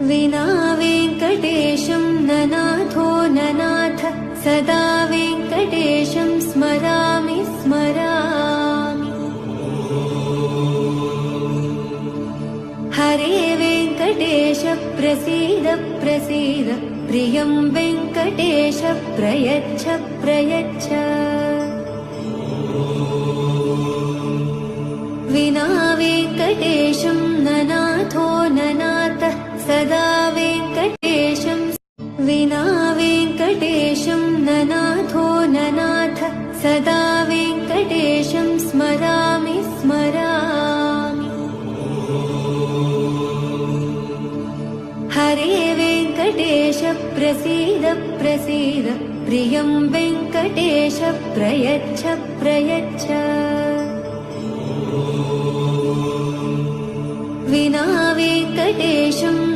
विना वेङ्कटेशं ननाथो ननाथ सदा वेङ्कटेशं स्मरामि स्मरामि। हरे वेङ्कटेश प्रसीद प्रसीद प्रियं वेङ्कटेश प्रयच्छ प्रयच्छ। विना वेङ्कटेशं ननाथो ननाथ सदा वेङ्कटेशं विना वेङ्कटेशं ननाथो ननाथ सदा वेङ्कटेशं स्मरामि स्मरामि। हरे वेङ्कटेश प्रसीद प्रसीद प्रियं वेङ्कटेश प्रयच्छ प्रयच्छ। विना वेङ्कटेशं